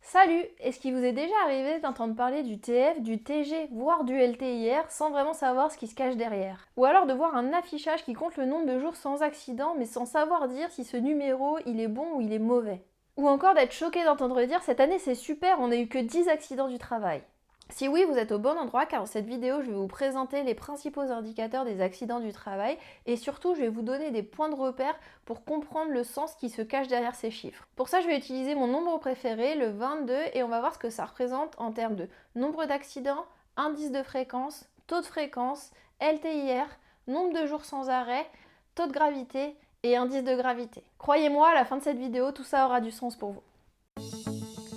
Salut! Est-ce qu'il vous est déjà arrivé d'entendre parler du TF, du TG, voire du LTIR sans vraiment savoir ce qui se cache derrière? Ou alors de voir un affichage qui compte le nombre de jours sans accident mais sans savoir dire si ce numéro il est bon ou il est mauvais? Ou encore d'être choqué d'entendre dire cette année c'est super, on n'a eu que 10 accidents du travail. Si oui, vous êtes au bon endroit car dans cette vidéo, je vais vous présenter les principaux indicateurs des accidents du travail et surtout, je vais vous donner des points de repère pour comprendre le sens qui se cache derrière ces chiffres. Pour ça, je vais utiliser mon nombre préféré, le 22, et on va voir ce que ça représente en termes de nombre d'accidents, indice de fréquence, taux de fréquence, LTIR, nombre de jours sans arrêt, taux de gravité et indice de gravité. Croyez-moi, à la fin de cette vidéo, tout ça aura du sens pour vous.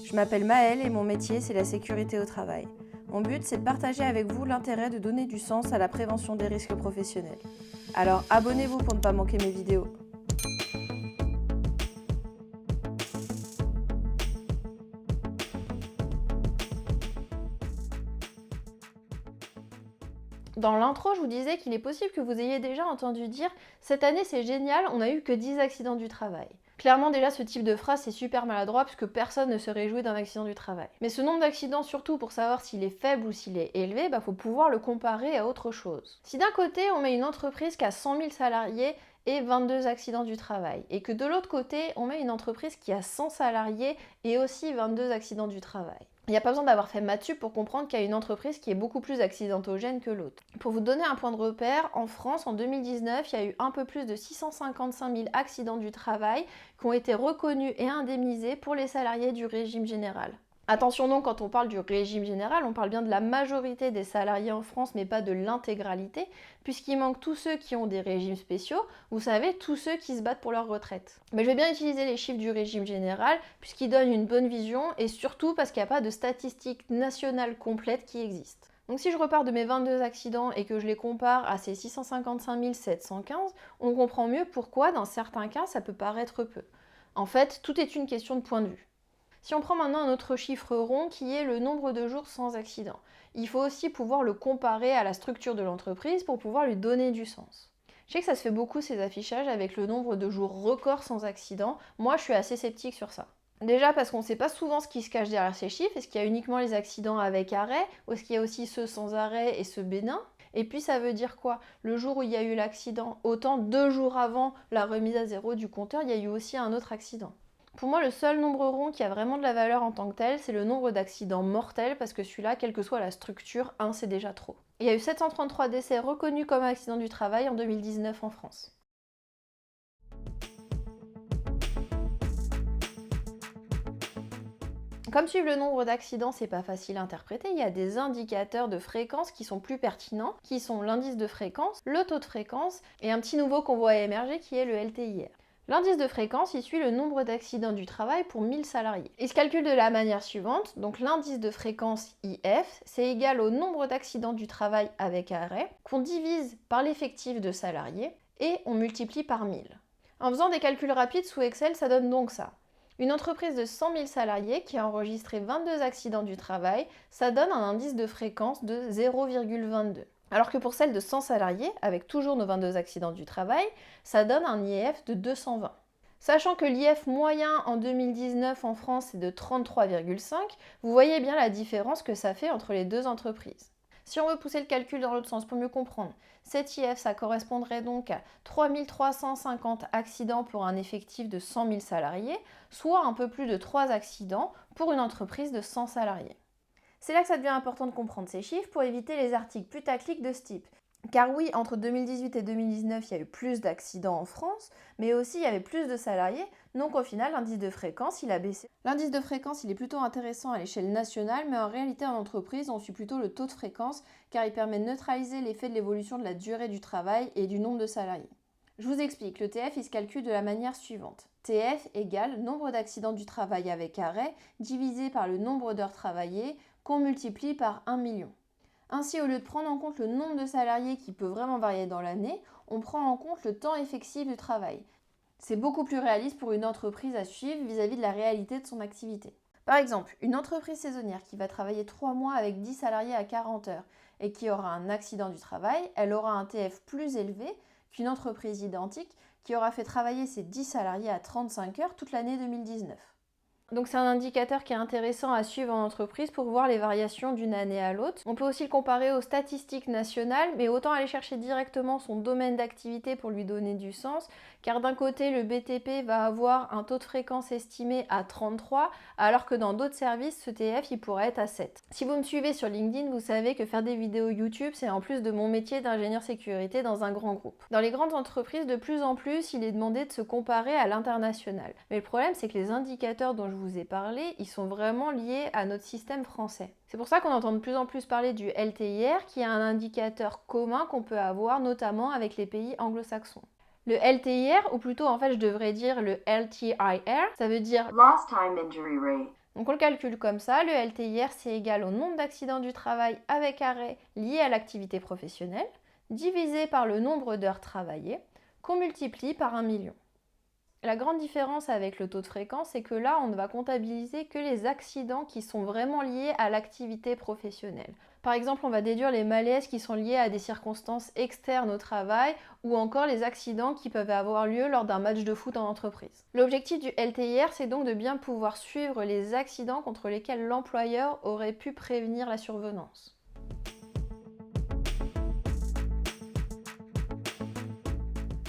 Je m'appelle Maëlle et mon métier, c'est la sécurité au travail. Mon but, c'est de partager avec vous l'intérêt de donner du sens à la prévention des risques professionnels. Alors abonnez-vous pour ne pas manquer mes vidéos. Dans l'intro, je vous disais qu'il est possible que vous ayez déjà entendu dire « Cette année, c'est génial, on n'a eu que 10 accidents du travail ». Clairement, déjà, ce type de phrase, c'est super maladroit puisque personne ne se réjouit d'un accident du travail. Mais ce nombre d'accidents, surtout pour savoir s'il est faible ou s'il est élevé, faut pouvoir le comparer à autre chose. Si d'un côté, on met une entreprise qui a 100 000 salariés et 22 accidents du travail, et que de l'autre côté, on met une entreprise qui a 100 salariés et aussi 22 accidents du travail. Il n'y a pas besoin d'avoir fait maths sup pour comprendre qu'il y a une entreprise qui est beaucoup plus accidentogène que l'autre. Pour vous donner un point de repère, en France, en 2019, il y a eu un peu plus de 655 000 accidents du travail qui ont été reconnus et indemnisés pour les salariés du régime général. Attention donc, quand on parle du régime général, on parle bien de la majorité des salariés en France, mais pas de l'intégralité, puisqu'il manque tous ceux qui ont des régimes spéciaux, vous savez, tous ceux qui se battent pour leur retraite. Mais je vais bien utiliser les chiffres du régime général, puisqu'ils donnent une bonne vision, et surtout parce qu'il n'y a pas de statistiques nationales complètes qui existent. Donc si je repars de mes 22 accidents et que je les compare à ces 655 715, on comprend mieux pourquoi, dans certains cas, ça peut paraître peu. En fait, tout est une question de point de vue. Si on prend maintenant un autre chiffre rond qui est le nombre de jours sans accident, il faut aussi pouvoir le comparer à la structure de l'entreprise pour pouvoir lui donner du sens. Je sais que ça se fait beaucoup ces affichages avec le nombre de jours record sans accident. Moi, je suis assez sceptique sur ça. Déjà parce qu'on ne sait pas souvent ce qui se cache derrière ces chiffres. Est-ce qu'il y a uniquement les accidents avec arrêt ou est-ce qu'il y a aussi ceux sans arrêt et ceux bénins? Et puis ça veut dire quoi? Le jour où il y a eu l'accident, autant 2 jours avant la remise à zéro du compteur, il y a eu aussi un autre accident. Pour moi, le seul nombre rond qui a vraiment de la valeur en tant que tel, c'est le nombre d'accidents mortels, parce que celui-là, quelle que soit la structure, 1 c'est déjà trop. Il y a eu 733 décès reconnus comme accidents du travail en 2019 en France. Comme suivre le nombre d'accidents, c'est pas facile à interpréter, il y a des indicateurs de fréquence qui sont plus pertinents, qui sont l'indice de fréquence, le taux de fréquence, et un petit nouveau qu'on voit émerger qui est le LTIR. L'indice de fréquence, il suit le nombre d'accidents du travail pour 1000 salariés. Il se calcule de la manière suivante, donc l'indice de fréquence IF, c'est égal au nombre d'accidents du travail avec arrêt, qu'on divise par l'effectif de salariés, et on multiplie par 1000. En faisant des calculs rapides sous Excel, ça donne donc ça. Une entreprise de 100 000 salariés qui a enregistré 22 accidents du travail, ça donne un indice de fréquence de 0,22. Alors que pour celle de 100 salariés, avec toujours nos 22 accidents du travail, ça donne un IF de 220. Sachant que l'IF moyen en 2019 en France est de 33,5, vous voyez bien la différence que ça fait entre les deux entreprises. Si on veut pousser le calcul dans l'autre sens pour mieux comprendre, cet IF, ça correspondrait donc à 3350 accidents pour un effectif de 100 000 salariés, soit un peu plus de 3 accidents pour une entreprise de 100 salariés. C'est là que ça devient important de comprendre ces chiffres pour éviter les articles putaclic de ce type. Car oui, entre 2018 et 2019, il y a eu plus d'accidents en France, mais aussi il y avait plus de salariés, donc au final, l'indice de fréquence, il a baissé. L'indice de fréquence, il est plutôt intéressant à l'échelle nationale, mais en réalité, en entreprise, on suit plutôt le taux de fréquence, car il permet de neutraliser l'effet de l'évolution de la durée du travail et du nombre de salariés. Je vous explique, le TF, il se calcule de la manière suivante. TF égale nombre d'accidents du travail avec arrêt, divisé par le nombre d'heures travaillées, qu'on multiplie par 1 million. Ainsi, au lieu de prendre en compte le nombre de salariés qui peut vraiment varier dans l'année, on prend en compte le temps effectif du travail. C'est beaucoup plus réaliste pour une entreprise à suivre vis-à-vis de la réalité de son activité. Par exemple, une entreprise saisonnière qui va travailler 3 mois avec 10 salariés à 40 heures et qui aura un accident du travail, elle aura un TF plus élevé qu'une entreprise identique qui aura fait travailler ses 10 salariés à 35 heures toute l'année 2019. Donc c'est un indicateur qui est intéressant à suivre en entreprise pour voir les variations d'une année à l'autre. On peut aussi le comparer aux statistiques nationales, mais autant aller chercher directement son domaine d'activité pour lui donner du sens, car d'un côté le BTP va avoir un taux de fréquence estimé à 33, alors que dans d'autres services, ce TF il pourrait être à 7. Si vous me suivez sur LinkedIn, vous savez que faire des vidéos YouTube, c'est en plus de mon métier d'ingénieur sécurité dans un grand groupe. Dans les grandes entreprises, de plus en plus, il est demandé de se comparer à l'international. Mais le problème, c'est que les indicateurs dont je vous ai parlé, ils sont vraiment liés à notre système français. C'est pour ça qu'on entend de plus en plus parler du LTIR, qui est un indicateur commun qu'on peut avoir notamment avec les pays anglo-saxons. Le LTIR, ou plutôt en fait je devrais dire le LTIR, ça veut dire Lost Time Injury Rate. Donc on le calcule comme ça, le LTIR c'est égal au nombre d'accidents du travail avec arrêt liés à l'activité professionnelle, divisé par le nombre d'heures travaillées, qu'on multiplie par 1 million. La grande différence avec le taux de fréquence, c'est que là, on ne va comptabiliser que les accidents qui sont vraiment liés à l'activité professionnelle. Par exemple, on va déduire les malaises qui sont liés à des circonstances externes au travail ou encore les accidents qui peuvent avoir lieu lors d'un match de foot en entreprise. L'objectif du LTIR, c'est donc de bien pouvoir suivre les accidents contre lesquels l'employeur aurait pu prévenir la survenance.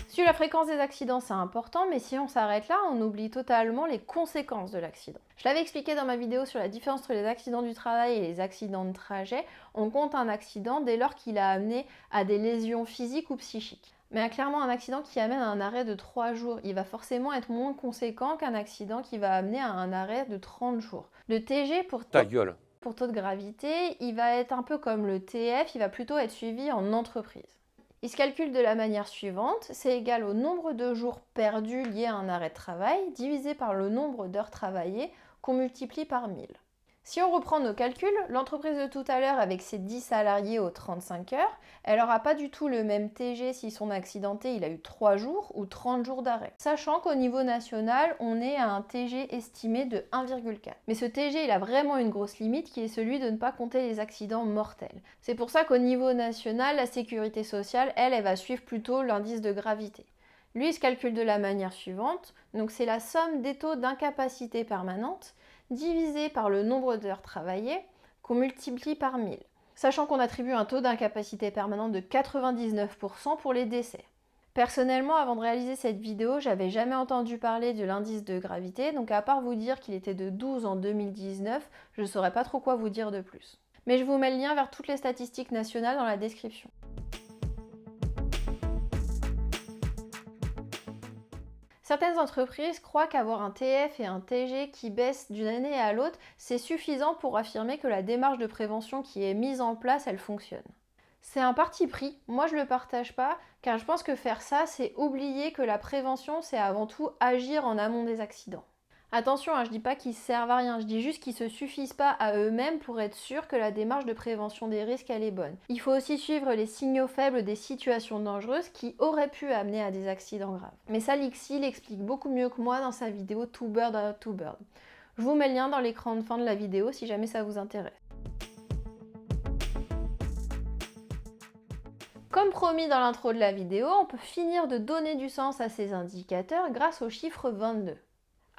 Si la fréquence des accidents c'est important, mais si on s'arrête là, on oublie totalement les conséquences de l'accident. Je l'avais expliqué dans ma vidéo sur la différence entre les accidents du travail et les accidents de trajet. On compte un accident dès lors qu'il a amené à des lésions physiques ou psychiques. Mais clairement, un accident qui amène à un arrêt de 3 jours, il va forcément être moins conséquent qu'un accident qui va amener à un arrêt de 30 jours. Le TG pour taux de gravité, il va être un peu comme le TF, il va plutôt être suivi en entreprise. Il se calcule de la manière suivante, c'est égal au nombre de jours perdus liés à un arrêt de travail divisé par le nombre d'heures travaillées qu'on multiplie par 1000. Si on reprend nos calculs, l'entreprise de tout à l'heure avec ses 10 salariés aux 35 heures, elle n'aura pas du tout le même TG si son accidenté il a eu 3 jours ou 30 jours d'arrêt. Sachant qu'au niveau national, on est à un TG estimé de 1,4. Mais ce TG, il a vraiment une grosse limite qui est celui de ne pas compter les accidents mortels. C'est pour ça qu'au niveau national, la sécurité sociale, elle va suivre plutôt l'indice de gravité. Lui, il se calcule de la manière suivante, donc c'est la somme des taux d'incapacité permanente divisé par le nombre d'heures travaillées qu'on multiplie par 1000, sachant qu'on attribue un taux d'incapacité permanente de 99% pour les décès. Personnellement, avant de réaliser cette vidéo, j'avais jamais entendu parler de l'indice de gravité, donc à part vous dire qu'il était de 12 en 2019, je ne saurais pas trop quoi vous dire de plus. Mais je vous mets le lien vers toutes les statistiques nationales dans la description. Certaines entreprises croient qu'avoir un TF et un TG qui baissent d'une année à l'autre, c'est suffisant pour affirmer que la démarche de prévention qui est mise en place, elle fonctionne. C'est un parti pris, moi je le partage pas, car je pense que faire ça, c'est oublier que la prévention, c'est avant tout agir en amont des accidents. Attention, je dis pas qu'ils servent à rien, je dis juste qu'ils se suffisent pas à eux-mêmes pour être sûr que la démarche de prévention des risques elle est bonne. Il faut aussi suivre les signaux faibles des situations dangereuses qui auraient pu amener à des accidents graves. Mais ça, Lixi l'explique beaucoup mieux que moi dans sa vidéo Two Bird à Two Bird. Je vous mets le lien dans l'écran de fin de la vidéo si jamais ça vous intéresse. Comme promis dans l'intro de la vidéo, on peut finir de donner du sens à ces indicateurs grâce au chiffre 22.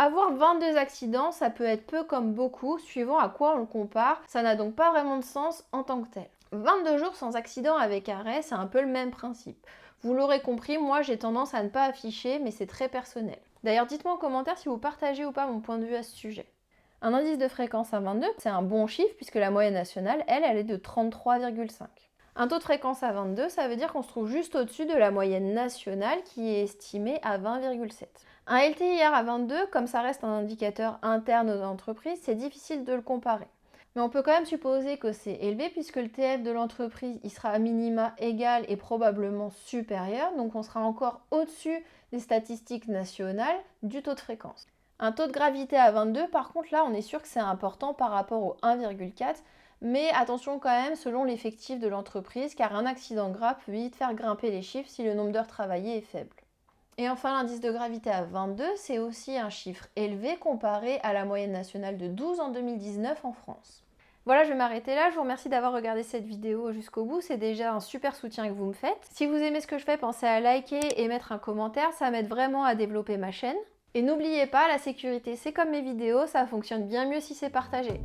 Avoir 22 accidents, ça peut être peu comme beaucoup, suivant à quoi on le compare, ça n'a donc pas vraiment de sens en tant que tel. 22 jours sans accident avec arrêt, c'est un peu le même principe. Vous l'aurez compris, moi j'ai tendance à ne pas afficher, mais c'est très personnel. D'ailleurs, dites-moi en commentaire si vous partagez ou pas mon point de vue à ce sujet. Un indice de fréquence à 22, c'est un bon chiffre puisque la moyenne nationale, elle est de 33,5. Un taux de fréquence à 22, ça veut dire qu'on se trouve juste au-dessus de la moyenne nationale qui est estimée à 20,7. Un LTIR à 22, comme ça reste un indicateur interne aux entreprises, c'est difficile de le comparer. Mais on peut quand même supposer que c'est élevé puisque le TF de l'entreprise il sera à minima égal et probablement supérieur, donc on sera encore au-dessus des statistiques nationales du taux de fréquence. Un taux de gravité à 22, par contre là on est sûr que c'est important par rapport au 1,4, mais attention quand même selon l'effectif de l'entreprise car un accident grave peut vite faire grimper les chiffres si le nombre d'heures travaillées est faible. Et enfin, l'indice de gravité à 22, c'est aussi un chiffre élevé comparé à la moyenne nationale de 12 en 2019 en France. Voilà, je vais m'arrêter là. Je vous remercie d'avoir regardé cette vidéo jusqu'au bout. C'est déjà un super soutien que vous me faites. Si vous aimez ce que je fais, pensez à liker et mettre un commentaire. Ça m'aide vraiment à développer ma chaîne. Et n'oubliez pas, la sécurité, c'est comme mes vidéos, ça fonctionne bien mieux si c'est partagé.